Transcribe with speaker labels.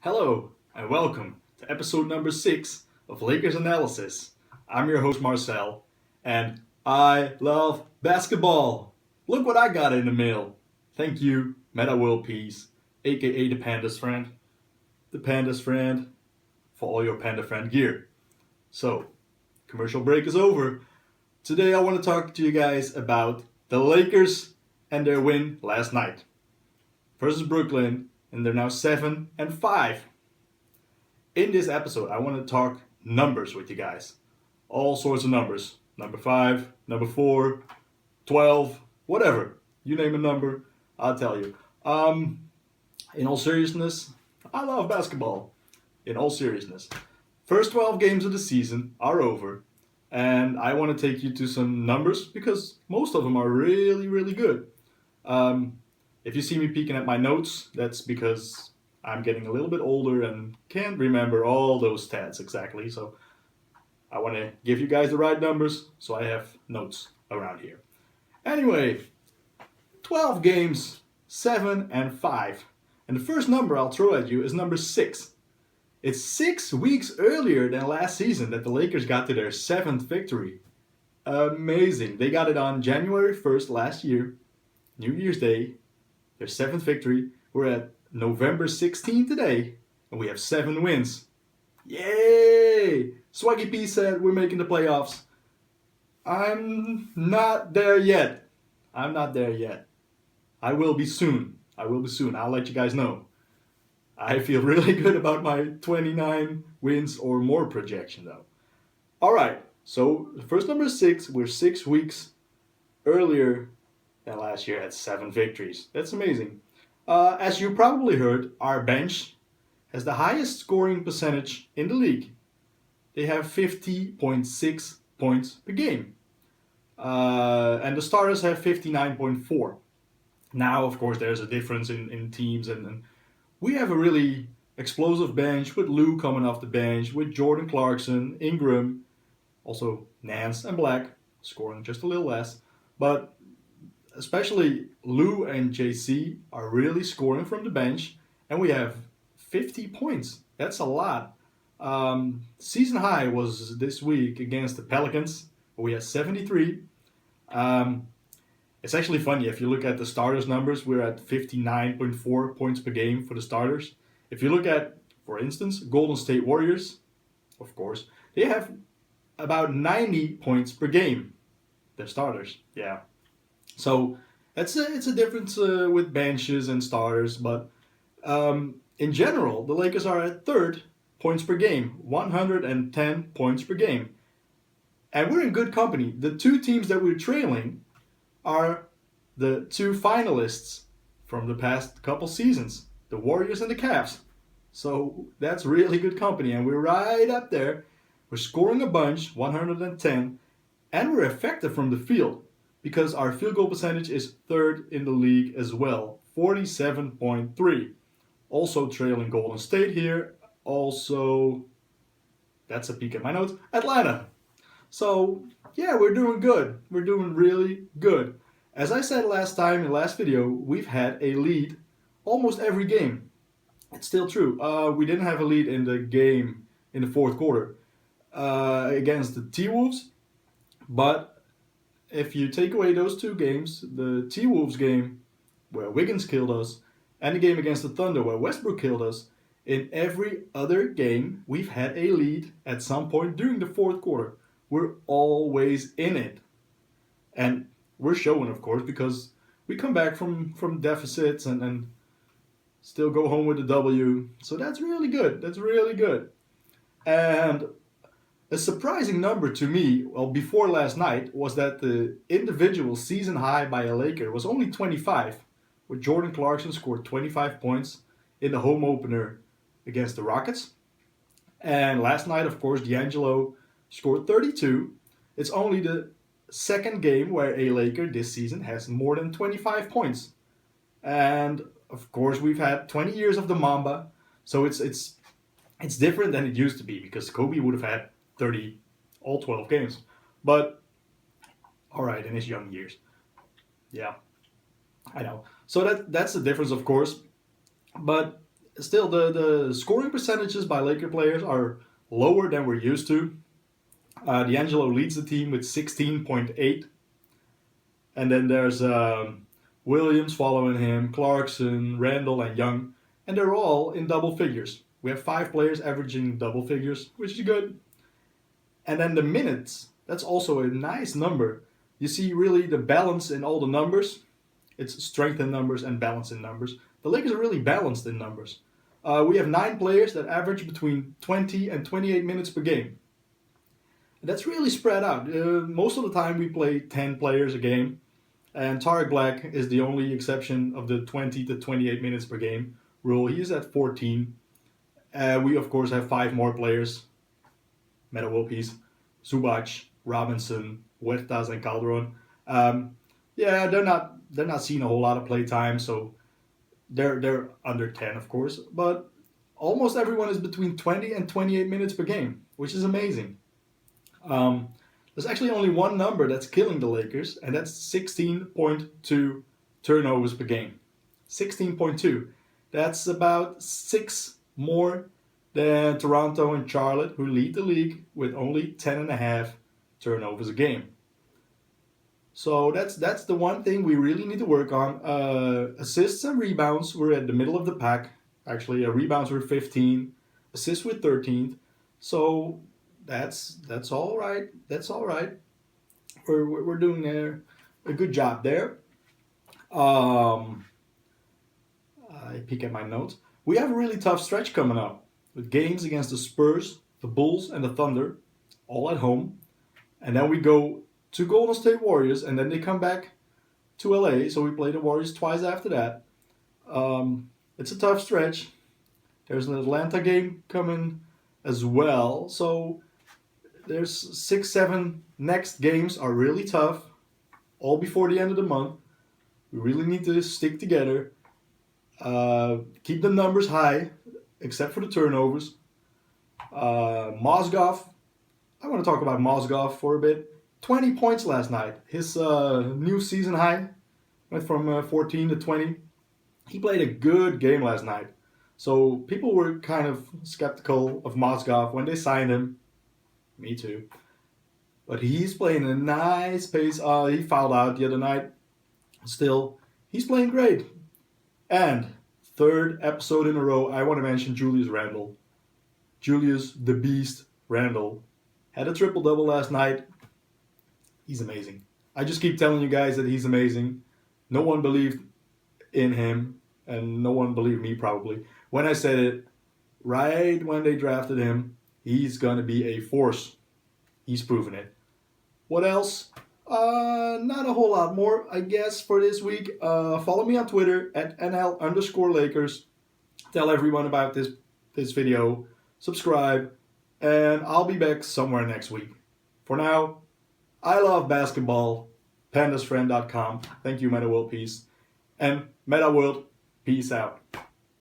Speaker 1: Hello, and welcome to episode number 6 of Lakers NLysis. I'm your host Marcel, and I love basketball. Look what I got in the mail. Thank you, Metta World Peace, aka the Panda's friend. The Panda's friend for all your Panda friend gear. So, commercial break is over. Today I want to talk to you guys about the Lakers and their win last night versus Brooklyn, and they're now 7-5. In this episode, I want to talk numbers with you guys. All sorts of numbers. Number 5, number 4, 12, whatever. You name a number, I'll tell you. In all seriousness, I love basketball. In all seriousness. First 12 games of the season are over, and I want to take you to some numbers because most of them are really, really good. If you see me peeking at my notes, that's because I'm getting a little bit older and can't remember all those stats exactly. So I want to give you guys the right numbers, so I have notes around here. Anyway, 12 games, 7-5. And the first number I'll throw at you is number 6. It's 6 weeks earlier than last season that the Lakers got to their 7th victory. Amazing. They got it on January 1st last year, New Year's Day. Their 7th victory. We're at November 16 today, and we have 7 wins. Yay! Swaggy P said we're making the playoffs. I'm not there yet. I will be soon. I'll let you guys know. I feel really good about my 29 wins or more projection though. Alright, so the first number is 6. We're 6 weeks earlier than last year at 7 victories. That's amazing. As you probably heard, our bench has the highest scoring percentage in the league. They have 50.6 points per game. And the starters have 59.4. Now, of course, there's a difference in teams, and we have a really explosive bench with Lou coming off the bench, with Jordan Clarkson, Ingram, also Nance and Black, scoring just a little less. But especially Lou and JC are really scoring from the bench, and we have 50 points. That's a lot. Season high was this week against the Pelicans. We had 73. It's actually funny, if you look at the starters numbers, we're at 59.4 points per game for the starters. If you look at, for instance, Golden State Warriors, of course, they have about 90 points per game. Their starters, yeah. So it's a difference with benches and starters, but in general, the Lakers are at 3rd points per game, 110 points per game. And we're in good company. The 2 teams that we're trailing are the 2 finalists from the past couple seasons, the Warriors and the Cavs. So that's really good company, and we're right up there. We're scoring a bunch, 110, and we're effective from the field because our field goal percentage is 3rd in the league as well, 47.3. Also trailing Golden State here. Also, that's a peek at my notes, Atlanta. So, yeah, we're doing good. We're doing really good. As I said last time in the last video, we've had a lead almost every game. It's still true. We didn't have a lead in the game in the 4th quarter against the T-Wolves. But if you take away those 2 games, the T-Wolves game where Wiggins killed us and the game against the Thunder where Westbrook killed us, in every other game we've had a lead at some point during the 4th quarter. We're always in it. And we're showing, of course, because we come back from deficits and still go home with a W. So that's really good. And a surprising number to me, well, before last night, was that the individual season high by a Laker was only 25, where Jordan Clarkson scored 25 points in the home opener against the Rockets. And last night, of course, D'Angelo scored 32. It's only the 2nd game where a Laker this season has more than 25 points. And of course, we've had 20 years of the Mamba, so it's different than it used to be because Kobe would have had 30 all 12 games. But all right, in his young years. Yeah, I know. So that's the difference, of course. But still, the scoring percentages by Laker players are lower than we're used to. D'Angelo leads the team with 16.8. And then there's Williams following him, Clarkson, Randle, and Young. And they're all in double figures. We have 5 players averaging double figures, which is good. And then the minutes, that's also a nice number. You see really the balance in all the numbers. It's strength in numbers and balance in numbers. The Lakers are really balanced in numbers. We have 9 players that average between 20 and 28 minutes per game. And that's really spread out. Most of the time we play 10 players a game. And Tarek Black is the only exception of the 20 to 28 minutes per game rule. He is at 14. We, of course, have 5 more players. Metta, Zubac, Robinson, Huertas, and Calderon. Yeah, they're not seeing a whole lot of play time, so they're under 10, of course. But almost everyone is between 20 and 28 minutes per game, which is amazing. There's actually only one number that's killing the Lakers, and that's 16.2 turnovers per game. 16.2. That's about 6 more than Toronto and Charlotte, who lead the league with only 10.5 turnovers a game. So that's the one thing we really need to work on. Assists and rebounds, we're at the middle of the pack. Actually, rebounds were 15, assists were 13th. So that's all right. That's all right. We're doing a good job there. I peek at my notes. We have a really tough stretch coming up with games against the Spurs, the Bulls, and the Thunder, all at home. And then we go to Golden State Warriors, and then they come back to LA. So we play the Warriors twice after that. It's a tough stretch. There's an Atlanta game coming as well. So there's 6, 7 next games are really tough, all before the end of the month. We really need to stick together. Keep the numbers high, except for the turnovers. Mozgov, I want to talk about Mozgov for a bit. 20 points last night. His new season high went from 14 to 20. He played a good game last night. So people were kind of skeptical of Mozgov when they signed him. Me too. But he's playing a nice pace. He fouled out the other night. Still, he's playing great. And 3rd episode in a row, I want to mention Julius Randle. Julius the Beast Randle had a triple-double last night. He's amazing. I just keep telling you guys that he's amazing. No one believed in him, and no one believed me probably. When I said it, right when they drafted him, he's going to be a force. He's proven it. What else? Not a whole lot more, I guess, for this week. Follow me on Twitter at NL_Lakers. Tell everyone about this video. Subscribe. And I'll be back somewhere next week. For now, I love basketball. Pandasfriend.com. Thank you, Metta World Peace. And Metta World, peace out.